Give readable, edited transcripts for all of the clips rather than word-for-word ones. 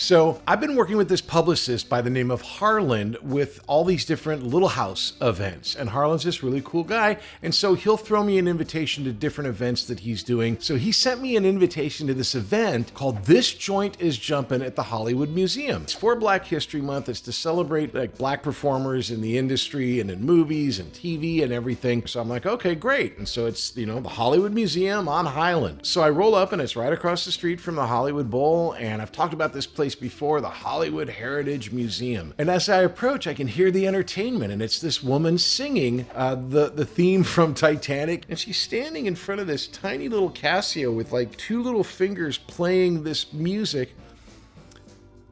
So I've been working with this publicist by the name of Harlan with all these different Little House events. And Harlan's this really cool guy. And so he'll throw me an invitation to different events that he's doing. So he sent me an invitation to this event called This Joint is Jumpin' at the Hollywood Museum. It's for Black History Month. It's to celebrate like Black performers in the industry and in movies and TV and everything. So I'm like, okay, great. And so it's, the Hollywood Museum on Highland. So I roll up and it's right across the street from the Hollywood Bowl. And I've talked about this place before, the Hollywood Heritage Museum. And as I approach, I can hear the entertainment, and it's this woman singing the theme from Titanic, and she's standing in front of this tiny little Casio with like two little fingers playing this music.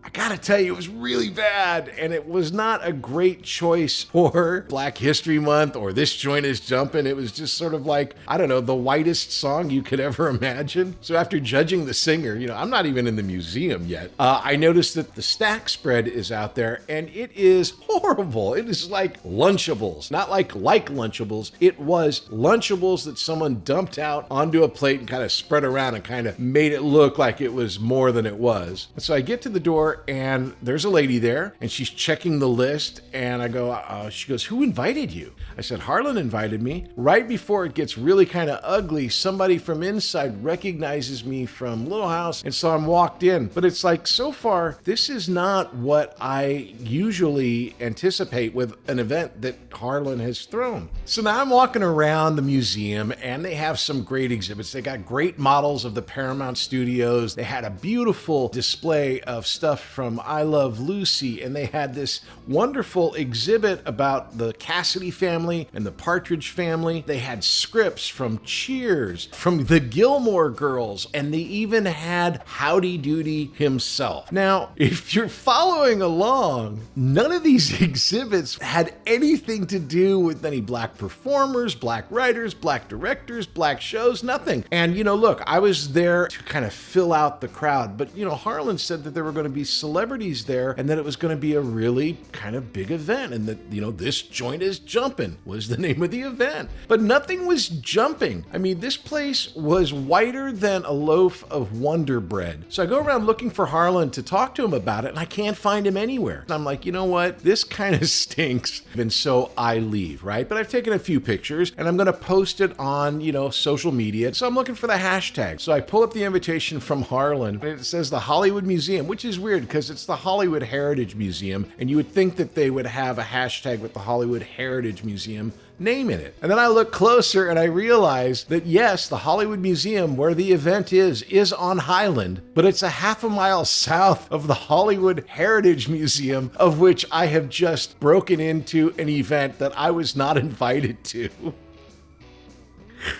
I gotta tell you, it was really bad, and it was not a great choice for Black History Month or This Joint is Jumpin'. It was just sort of like, I don't know, the whitest song you could ever imagine. So after judging the singer, I'm not even in the museum yet, I noticed that the snack spread is out there, and it is horrible. It is like Lunchables, not like Lunchables. It was Lunchables that someone dumped out onto a plate and kind of spread around and kind of made it look like it was more than it was. And so I get to the door, and there's a lady there, and she's checking the list, and I go, she goes, "Who invited you?" I said, "Harlan invited me." Right before it gets really kind of ugly, somebody from inside recognizes me from Little House, and so I'm walked in. But it's like, so far, this is not what I usually anticipate with an event that Harlan has thrown. So now I'm walking around the museum, and they have some great exhibits. They got great models of the Paramount Studios. They had a beautiful display of stuff from I Love Lucy, and they had this wonderful exhibit about the Cassidy family and the Partridge family. They had scripts from Cheers, from the Gilmore Girls, and they even had Howdy Doody himself. Now, if you're following along, none of these exhibits had anything to do with any Black performers, Black writers, Black directors, Black shows, nothing. And, look, I was there to kind of fill out the crowd, but, Harlan said that there were going to be celebrities there, and that it was going to be a really kind of big event, and that, This Joint is Jumpin' was the name of the event. But nothing was jumping. I mean, this place was whiter than a loaf of Wonder Bread. So I go around looking for Harlan to talk to him about it, and I can't find him anywhere. And I'm like, you know what? This kind of stinks. And so I leave, right? But I've taken a few pictures, and I'm going to post it on, social media. So I'm looking for the hashtag. So I pull up the invitation from Harlan, and it says the Hollywood Museum, which is weird because it's the Hollywood Heritage Museum, and you would think that they would have a hashtag with the Hollywood Heritage Museum name in it. And then I look closer and I realize that yes, the Hollywood Museum, where the event is on Highland, but it's a half a mile south of the Hollywood Heritage Museum, of which I have just broken into an event that I was not invited to.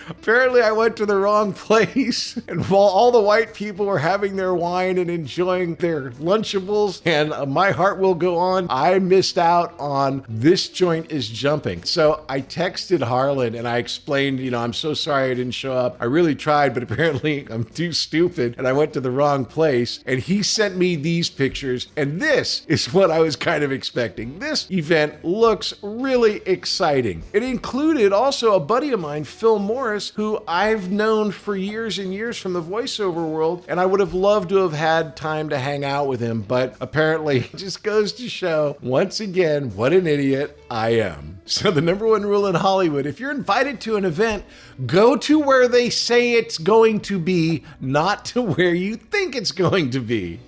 Apparently I went to the wrong place, and while all the white people were having their wine and enjoying their Lunchables and My Heart Will Go On, I missed out on This Joint is Jumping. So I texted Harlan and I explained, I'm so sorry I didn't show up. I really tried, but apparently I'm too stupid and I went to the wrong place. And he sent me these pictures, and this is what I was kind of expecting. This event looks really exciting. It included also a buddy of mine, Phil Morris, who I've known for years and years from the voiceover world, and I would have loved to have had time to hang out with him, but apparently it just goes to show, once again, what an idiot I am. So the number one rule in Hollywood, if you're invited to an event, go to where they say it's going to be, not to where you think it's going to be.